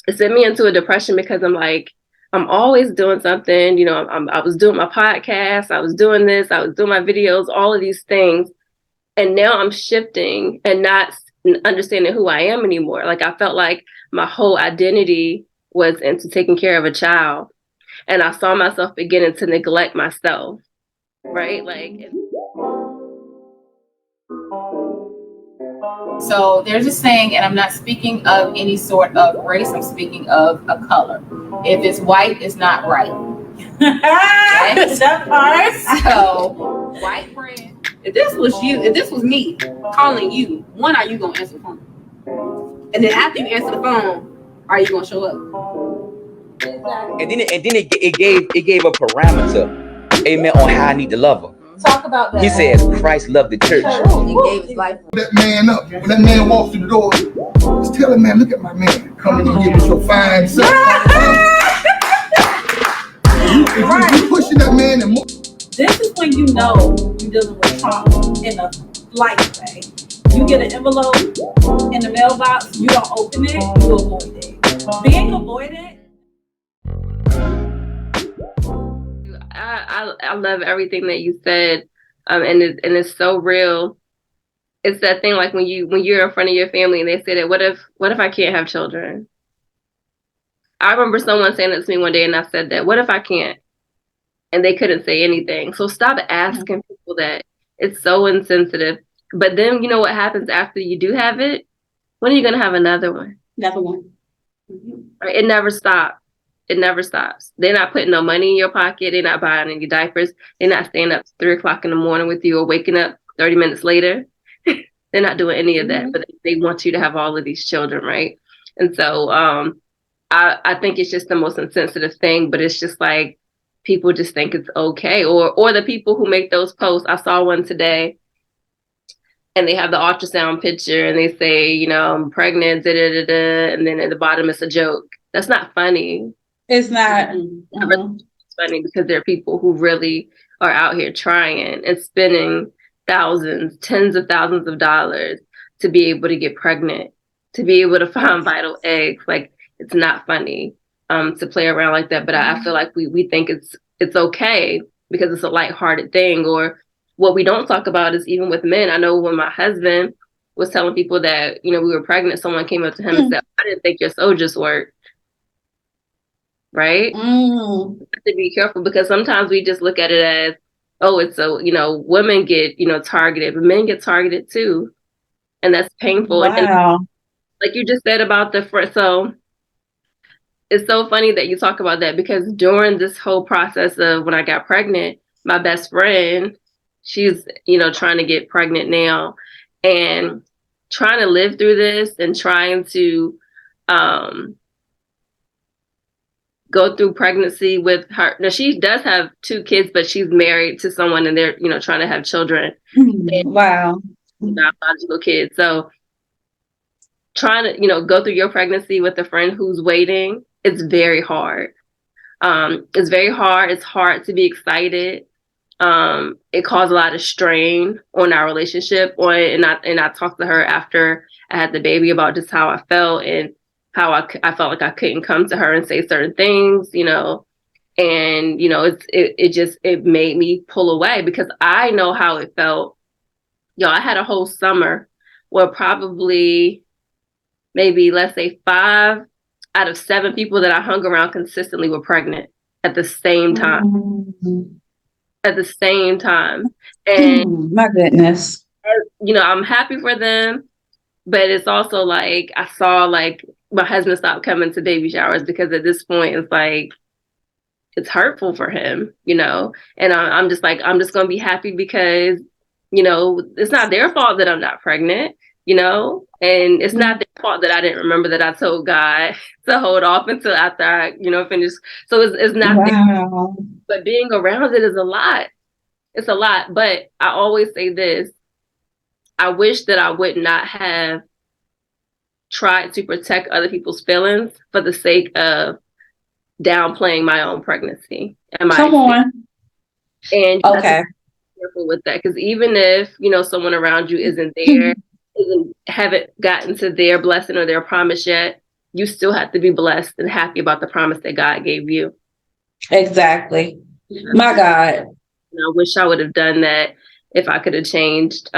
it sent me into a depression because I'm like, I'm always doing something. You know, I was doing my podcast, I was doing this, I was doing my videos, all of these things. And now I'm shifting and not understanding who I am anymore. Like I felt like my whole identity was into taking care of a child. And I saw myself beginning to neglect myself, right? Like, so there's a saying, and I'm not speaking of any sort of race, I'm speaking of a color. If it's white, it's not right. Right? That part. So, white bread. If this was me calling you, when are you gonna answer the phone? And then after you answer the phone, are you gonna show up? And then it gave a parameter, amen, on how I need to love her. Talk about that. He says Christ loved the church. He gave his life. That man up. When that man walks through the door, just tell him, man, look at my man. Come in and give us your fine self. If you pushing that man and more. This is when you know you're dealing with trauma in a light way. You get an envelope in the mailbox, you don't open it, you avoid it. Being avoidant. I love everything that you said, and it's so real. It's that thing like when you're in front of your family and they say that what if I can't have children? I remember someone saying that to me one day, and I said that, what if I can't? And they couldn't say anything. So stop asking people that. It's so insensitive. But then you know what happens after you do have it? When are you gonna have another one? Another one. Right? It never stops. It never stops. They're not putting no money in your pocket. They're not buying any diapers. They're not staying up 3 o'clock in the morning with you or waking up 30 minutes later. They're not doing any of that, but they want you to have all of these children, right? And so I think it's just the most insensitive thing, but it's just like people just think it's okay. Or the people who make those posts. I saw one today and they have the ultrasound picture and they say, you know, I'm pregnant, and then at the bottom it's a joke. That's not funny. It's not. It's funny because there are people who really are out here trying and spending thousands, tens of thousands of dollars to be able to get pregnant, to be able to find vital eggs. Like, it's not funny to play around like that. But I feel like we think it's okay because it's a lighthearted thing. Or what we don't talk about is even with men. I know when my husband was telling people that, you know, we were pregnant, someone came up to him and said, I didn't think your soldiers worked. Right? You have to be careful because sometimes we just look at it as, oh, it's so, you know, women get, you know, targeted, but men get targeted too. And that's painful. Wow. And like you just said about the front. So it's so funny that you talk about that because during this whole process of when I got pregnant, my best friend, she's, you know, trying to get pregnant now and trying to live through this and trying to go through pregnancy with her. Now, she does have 2 kids, but she's married to someone and they're, you know, trying to have children. Wow. Biological kids. So trying to, you know, go through your pregnancy with a friend who's waiting, it's very hard. It's very hard. It's hard to be excited. It caused a lot of strain on our relationship. And I talked to her after I had the baby about just how I felt and how I felt like I couldn't come to her and say certain things, you know, and, you know, it made me pull away because I know how it felt. You know, I had a whole summer where probably maybe, let's say 5 out of 7 people that I hung around consistently were pregnant at the same time. At the same time. And my goodness. You know, I'm happy for them, but it's also like I saw like my husband stopped coming to baby showers because at this point it's like it's hurtful for him, you know. And I'm just like, I'm just gonna be happy because, you know, it's not their fault that I'm not pregnant, you know, and it's not their fault that I didn't remember that I told God to hold off until after I, you know, finished. So it's not wow. But being around it is a lot. It's a lot. But I always say this. I wish that I would not have tried to protect other people's feelings for the sake of downplaying my own pregnancy. Come on. And okay. Careful with that, because even if, you know, someone around you isn't there, haven't gotten to their blessing or their promise yet, you still have to be blessed and happy about the promise that God gave you. Exactly. My God. I wish I would have done that. If I could have changed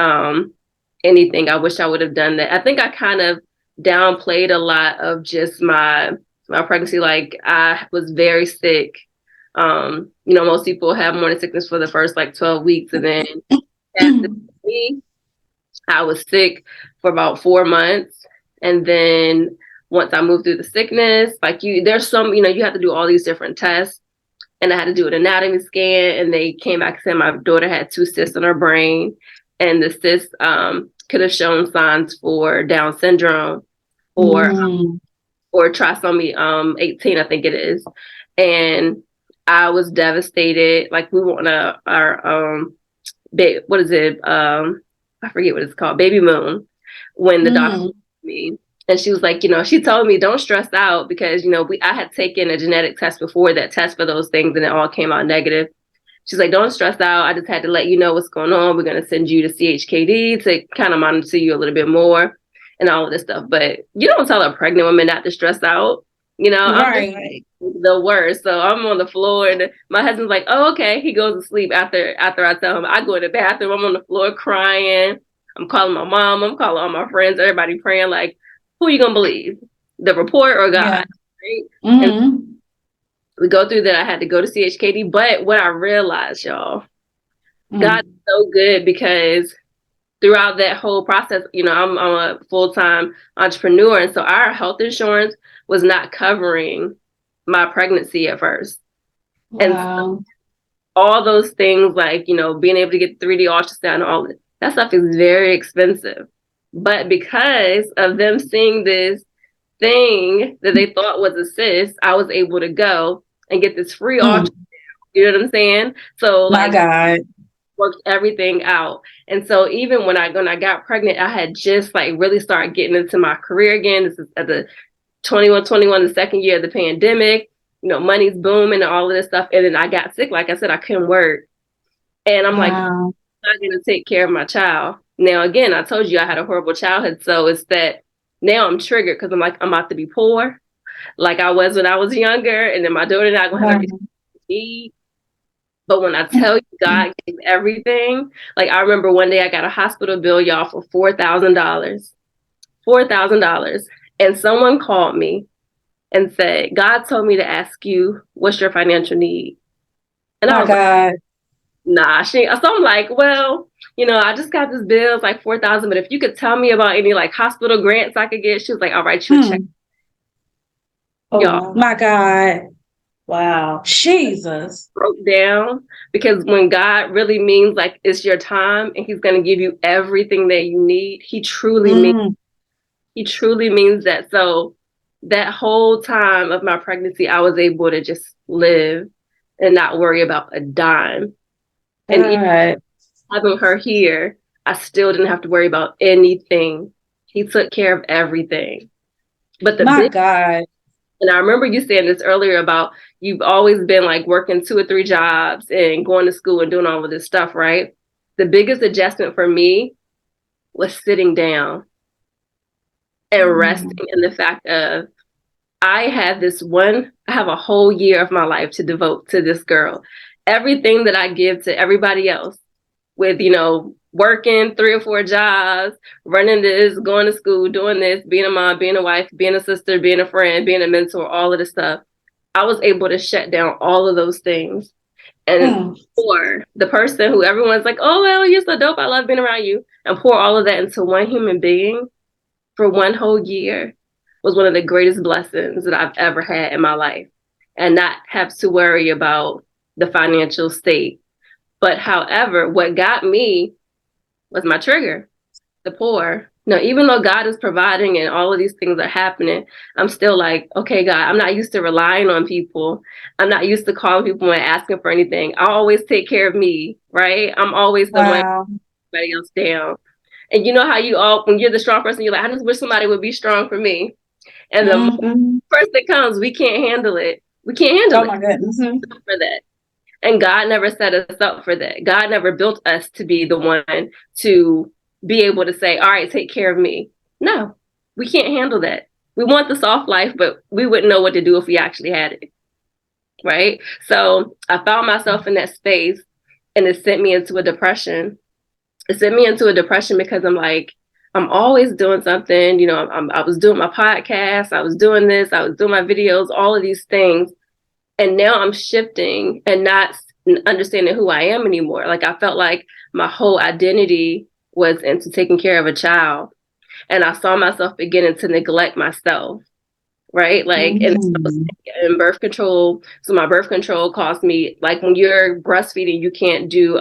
anything, I wish I would have done that. I think I kind of downplayed a lot of just my pregnancy. Like, I was very sick. Most people have morning sickness for the first like 12 weeks, and then after me, I was sick for about 4 months. And then once I moved through the sickness, like there's some, you have to do all these different tests. And I had to do an anatomy scan, and they came back and said my daughter had 2 cysts in her brain, and the cysts could have shown signs for Down syndrome or trisomy 18, I think it is. And I was devastated. Like, we went on our what is it? I forget what it's called, baby moon, when the doctor told me. And she was like, she told me, don't stress out, because, I had taken a genetic test before that test for those things, and it all came out negative. She's like, don't stress out. I just had to let you know what's going on. We're going to send you to CHKD to kind of monitor you a little bit more and all of this stuff. But you don't tell a pregnant woman not to stress out. Right. I'm the worst. So I'm on the floor, and my husband's like, oh, okay. He goes to sleep after I tell him. I go in the bathroom. I'm on the floor crying. I'm calling my mom. I'm calling all my friends. Everybody praying, like, who are you gonna believe, the report or God? Right? And we go through that. I had to go to CHKD, but what I realized, y'all, God's so good, because throughout that whole process, I'm a full-time entrepreneur, and so our health insurance was not covering my pregnancy at first. Wow. And so all those things, like, being able to get 3D ultrasound and all that stuff is very expensive. But because of them seeing this thing that they thought was a cyst, I was able to go and get this free ultrasound. You know what I'm saying? So, like, my God, worked everything out. And so even when I got pregnant, I had just like really started getting into my career again. This is at the 21, the second year of the pandemic. Money's booming and all of this stuff. And then I got sick. Like I said, I couldn't work. And I'm like, I'm not going to take care of my child. Now, again, I told you I had a horrible childhood. So it's that now I'm triggered, because I'm like, I'm about to be poor like I was when I was younger. And then my daughter not going to have everything she needs. But when I tell you God gave everything, like, I remember one day I got a hospital bill, y'all, for $4,000. $4,000. And someone called me and said, God told me to ask you, what's your financial need? And I was like, nah, so I'm like, well, I just got this bill, it's like $4,000, but if you could tell me about any like hospital grants I could get. She was like, I'll write you a check. Oh, y'all, my God. Wow. Jesus. Broke down, because when God really means like it's your time and he's going to give you everything that you need, he truly means that. So that whole time of my pregnancy, I was able to just live and not worry about a dime. And even having her here, I still didn't have to worry about anything. He took care of everything. But my God. And I remember you saying this earlier about you've always been like working 2 or 3 jobs and going to school and doing all of this stuff, right? The biggest adjustment for me was sitting down and resting in the fact of I have a whole year of my life to devote to this girl. Everything that I give to everybody else with, working 3 or 4 jobs, running this, going to school, doing this, being a mom, being a wife, being a sister, being a friend, being a mentor, all of this stuff. I was able to shut down all of those things. And for the person who everyone's like, oh, well, you're so dope, I love being around you, and pour all of that into one human being for 1 whole year was one of the greatest blessings that I've ever had in my life. And not have to worry about the financial state. But however, what got me was my trigger, the poor. Even though God is providing and all of these things are happening, I'm still like, okay, God, I'm not used to relying on people. I'm not used to calling people and asking for anything. I always take care of me, right? I'm always the one everybody else down. And you know how when you're the strong person, you're like, I just wish somebody would be strong for me. And the first that comes, we can't handle it. We can't handle it. Oh my goodness. For that. And God never set us up for that. God never built us to be the one to be able to say, all right, take care of me. No, we can't handle that. We want the soft life, but we wouldn't know what to do if we actually had it. Right. So I found myself in that space, and it sent me into a depression. It sent me into a depression because I'm like, I'm always doing something. You know, I was doing my podcast, I was doing this, I was doing my videos, all of these things. And now I'm shifting and not understanding who I am anymore. Like I felt like my whole identity was into taking care of a child. And I saw myself beginning to neglect myself. Right. Like, and in birth control. So my birth control cost me, like when you're breastfeeding, you can't do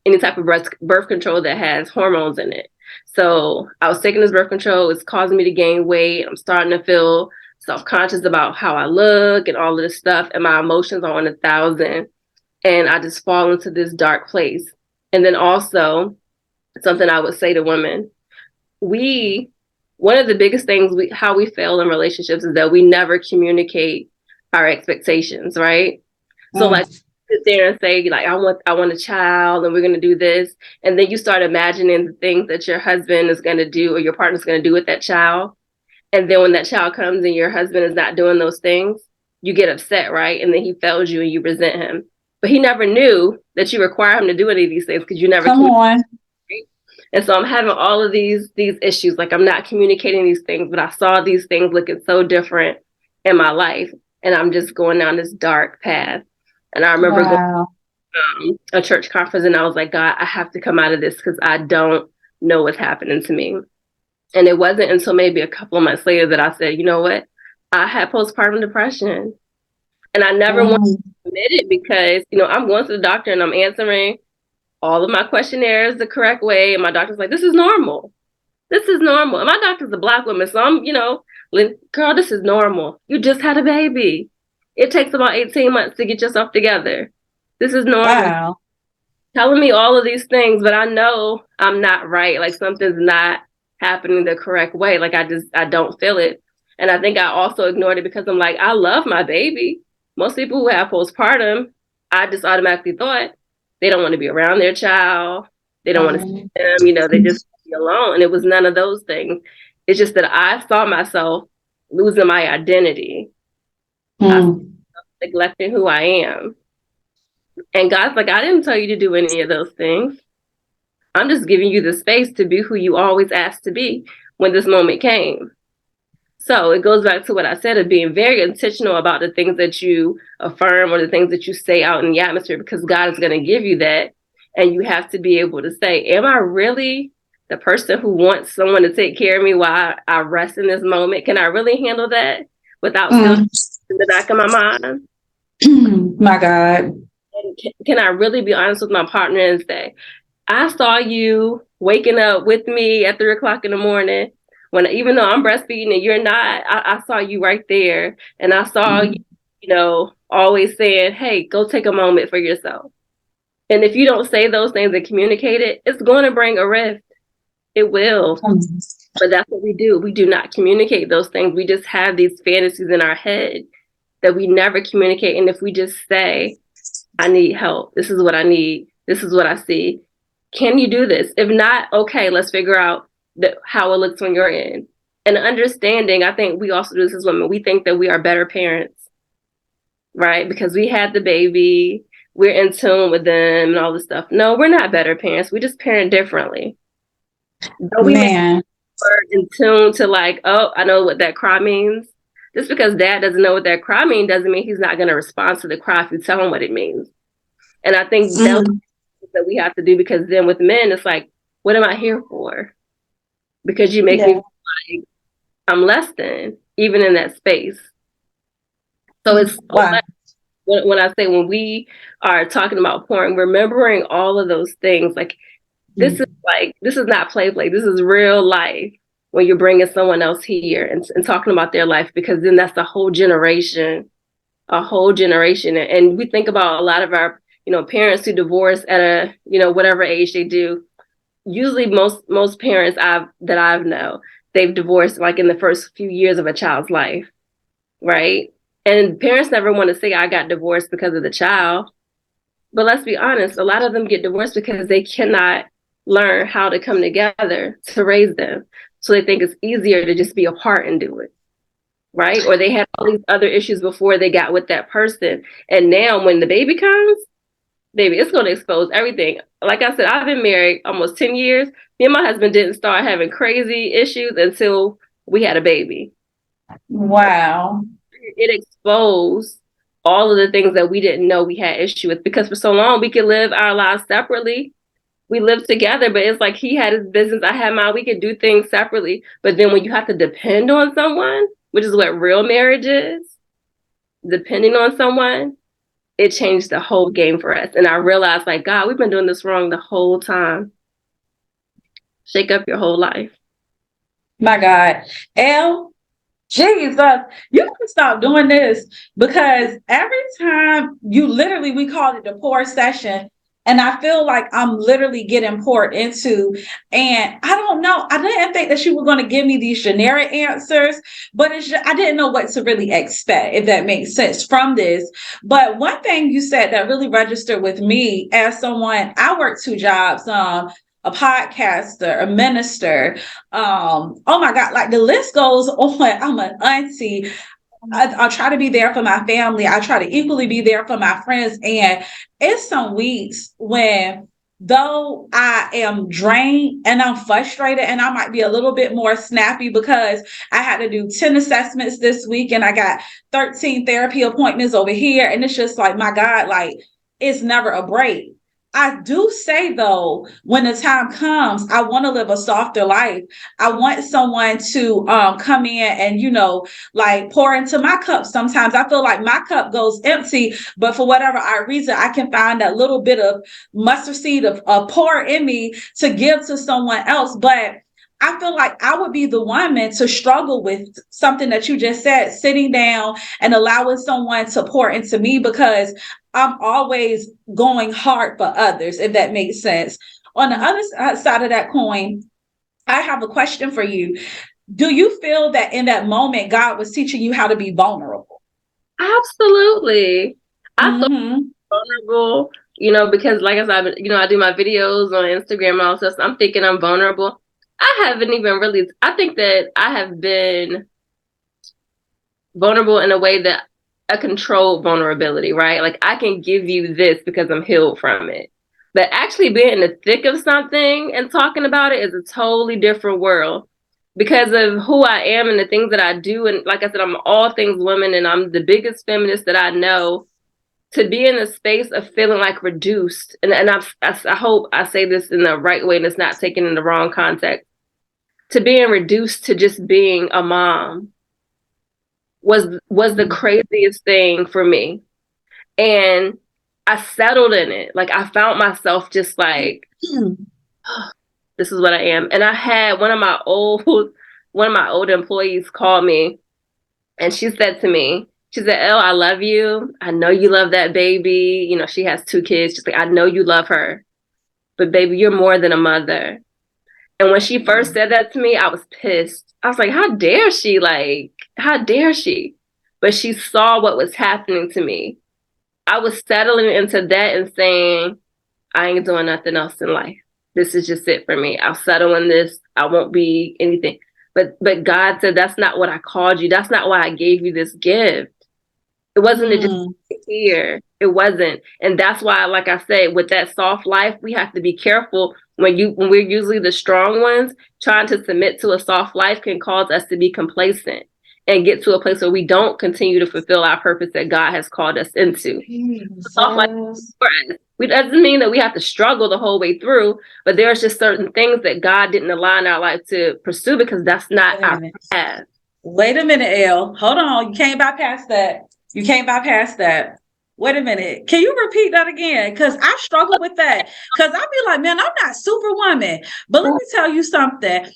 any type of birth control that has hormones in it. So I was taking this birth control. It's causing me to gain weight. I'm starting to feel self-conscious about how I look and all of this stuff. And my emotions are on 1,000. And I just fall into this dark place. And then also something I would say to women, one of the biggest things how we fail in relationships is that we never communicate our expectations, right? So like sit there and say like, I want a child and we're going to do this. And then you start imagining the things that your husband is going to do or your partner's going to do with that child. And then when that child comes and your husband is not doing those things, you get upset, right? And then he fails you and you resent him. But he never knew that you require him to do any of these things because you never come on. And so I'm having all of these issues. Like I'm not communicating these things, but I saw these things looking so different in my life. And I'm just going down this dark path. And I remember going to a church conference and I was like, God, I have to come out of this because I don't know what's happening to me. And it wasn't until maybe a couple of months later that I said, you know what? I had postpartum depression. And I never wanted to admit it because, you know, I'm going to the doctor and I'm answering all of my questionnaires the correct way. And my doctor's like, this is normal. This is normal. And my doctor's a Black woman. So I'm, you know, girl, this is normal. You just had a baby. It takes about 18 months to get yourself together. This is normal. Wow. Telling me all of these things, but I know I'm not right. Like something's not happening the correct way. Like I don't feel it. And I think I also ignored it because I'm like, I love my baby. Most people who have postpartum, I just automatically thought they don't want to be around their child. They don't want to see them. You know, they just want to be alone. And it was none of those things. It's just that I saw myself losing my identity. I was neglecting who I am. And God's like, I didn't tell you to do any of those things. I'm just giving you the space to be who you always asked to be when this moment came. So it goes back to what I said of being very intentional about the things that you affirm or the things that you say out in the atmosphere, because God is going to give you that. And you have to be able to say, am I really the person who wants someone to take care of me while I rest in this moment? Can I really handle that without feeling in the back of my mind? My God. And can I really be honest with my partner and say, I saw you waking up with me at 3:00 in the morning. When even though I'm breastfeeding and you're not, I saw you right there. And I saw you, you know, always saying, hey, go take a moment for yourself. And if you don't say those things and communicate it, it's going to bring a rift. It will. But that's what we do. We do not communicate those things. We just have these fantasies in our head that we never communicate. And if we just say, I need help. This is what I need. This is what I see. Can you do this? If not, okay, let's figure out how it looks when you're in. And understanding, I think we also do this as women. We think that we are better parents, right? Because we had the baby, we're in tune with them and all this stuff. No, we're not better parents. We just parent differently. Though we are in tune to like, oh, I know what that cry means. Just because dad doesn't know what that cry means doesn't mean he's not going to respond to the cry if you tell him what it means. And I think that's that we have to do, because then with men, it's like, what am I here for? Because you make me feel like I'm less than, even in that space. So it's when I say when we are talking about porn, remembering all of those things, like this is not play. This is real life when you're bringing someone else here and talking about their life, because then that's a whole generation. And we think about a lot of our, you know, parents who divorce at a, you know, whatever age they do. Usually most parents that I've known, they've divorced like in the first few years of a child's life, right? And parents never want to say, I got divorced because of the child. But let's be honest, a lot of them get divorced because they cannot learn how to come together to raise them. So they think it's easier to just be apart and do it. right? Or they had all these other issues before they got with that person. And now when the baby comes, baby, it's going to expose everything. Like I said, I've been married almost 10 years. Me and my husband didn't start having crazy issues until we had a baby. Wow. It exposed all of the things that we didn't know we had issue with, because for so long we could live our lives separately. We lived together, but it's like he had his business, I had mine. We could do things separately. But then when you have to depend on someone, which is what real marriage is, depending on someone, it changed the whole game for us. And I realized, like, God, we've been doing this wrong the whole time. Shake up your whole life. My God. Elle, Jesus, you can stop doing this, because every time we call it the pour session, and I feel like I'm literally getting poured into. And I don't know, I didn't think that you were going to give me these generic answers, but I didn't know what to really expect, if that makes sense from this. But one thing you said that really registered with me, as someone, I work 2 jobs, a podcaster, a minister. Oh my God, like the list goes on. I'm an auntie. I try to be there for my family. I try to equally be there for my friends. And it's some weeks when, though I am drained and I'm frustrated, and I might be a little bit more snappy because I had to do 10 assessments this week and I got 13 therapy appointments over here. And it's just like, my God, like, it's never a break. I do say, though, when the time comes, I want to live a softer life. I want someone to come in and, like pour into my cup. Sometimes I feel like my cup goes empty, but for whatever reason, I can find that little bit of mustard seed of pour in me to give to someone else. But I feel like I would be the woman to struggle with something that you just said, sitting down and allowing someone to pour into me, because I'm always going hard for others, if that makes sense. On the other side of that coin, I have a question for you. Do you feel that in that moment, God was teaching you how to be vulnerable? Absolutely. I feel vulnerable, because like I said, I do my videos on Instagram and all stuff. So I'm thinking I'm vulnerable. I haven't even really, I think that I have been vulnerable in a way that a controlled vulnerability, right? Like I can give you this because I'm healed from it. But actually being in the thick of something and talking about it is a totally different world, because of who I am and the things that I do. And like I said, I'm all things women, and I'm the biggest feminist that I know. To be in a space of feeling like reduced, and I hope I say this in the right way and it's not taken in the wrong context, to being reduced to just being a mom was the craziest thing for me. And I settled in it. Like I found myself just like, this is what I am. And I had one of my old employees call me, and she said to me, she said, Elle, I love you. I know you love that baby. She has 2 kids. She's like, I know you love her, but baby, you're more than a mother. And when she first said that to me, I was pissed. I was like, how dare she? Like, how dare she? But she saw what was happening to me. I was settling into that and saying, I ain't doing nothing else in life. This is just it for me. I'll settle in this. I won't be anything. But God said, that's not what I called you. That's not why I gave you this gift. It wasn't to just here. It wasn't. And that's why, like I said, with that soft life, we have to be careful. When we're usually the strong ones, trying to submit to a soft life can cause us to be complacent and get to a place where we don't continue to fulfill our purpose that God has called us into. Soft life for us. It doesn't mean that we have to struggle the whole way through, but there's just certain things that God didn't align our life to pursue, because that's not our path. Wait a minute, Elle. Hold on. You can't bypass that. Wait a minute. Can you repeat that again? Because I struggle with that. Because I be like, man, I'm not superwoman. But let me tell you something.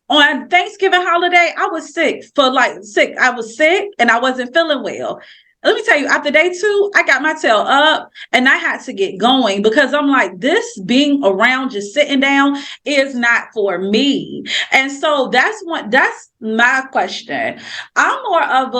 On Thanksgiving holiday, I was sick. I was sick and I wasn't feeling well. Let me tell you, after day 2, I got my tail up and I had to get going, because I'm like, this being around, just sitting down is not for me. And so that's my question. I'm more of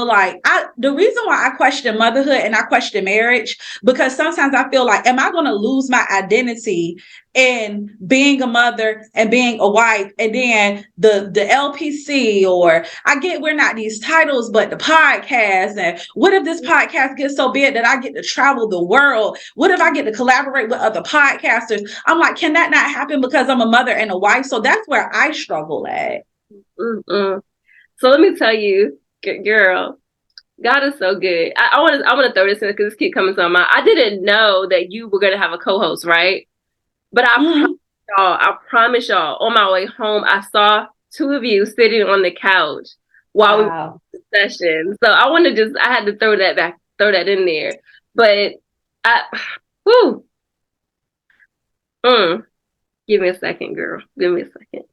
the reason why I question motherhood and I question marriage, because sometimes I feel like, am I going to lose my identity in being a mother and being a wife, and then the LPC, or I get we're not these titles, but the podcast. And what if this podcast gets so big that I get to travel the world? What if I get to collaborate with other podcasters? I'm like, can that not happen because I'm a mother and a wife? So that's where I struggle at. Mm-mm. So let me tell you, girl, God is so good. I want to throw this in because this keeps coming to my mind. I didn't know that you were gonna have a co-host, right? But I promise y'all, on my way home, I saw two of you sitting on the couch while we were in the session. So I had to throw that in there. But whew, give me a second, girl. Give me a second.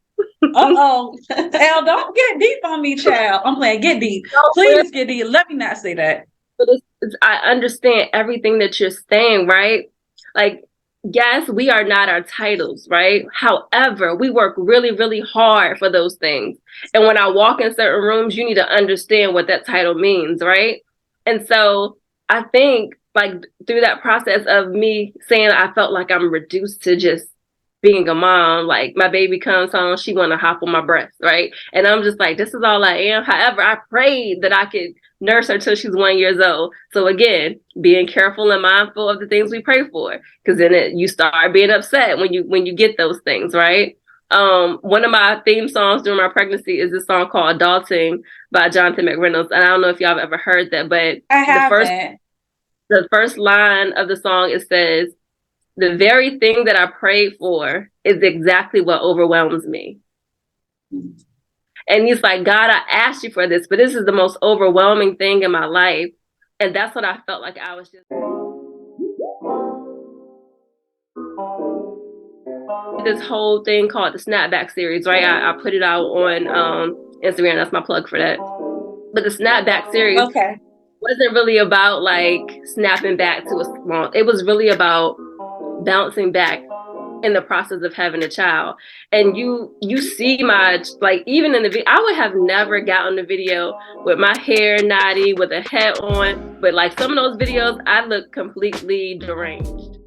Uh-oh. Elle, don't get deep on me, child. I'm playing. Get deep. Please get deep. Let me not say that. But I understand everything that you're saying, right? Like, yes, we are not our titles, right? However, we work really, really hard for those things. And when I walk in certain rooms, you need to understand what that title means, right? And so I think, like, through that process of me saying I felt like I'm reduced to just being a mom, like my baby comes home, she want to hop on my breast, right? And I'm just like, this is all I am. However, I prayed that I could nurse her till she's 1 year old. So again, being careful and mindful of the things we pray for, because then you start being upset when you get those things, right? One of my theme songs during my pregnancy is this song called Adulting by Jonathan McReynolds. And I don't know if y'all have ever heard that, but I haven't. The first line of the song, it says, the very thing that I prayed for is exactly what overwhelms me. And he's like, God, I asked you for this, but this is the most overwhelming thing in my life. And that's what I felt like I was just... This whole thing called the Snapback series, right? I put it out on Instagram. That's my plug for that. But the Snapback series wasn't really about like snapping back to a small... It was really about bouncing back in the process of having a child. And you see my, like, even in the video, I would have never gotten the video with my hair naughty with a hat on, but like some of those videos I look completely deranged.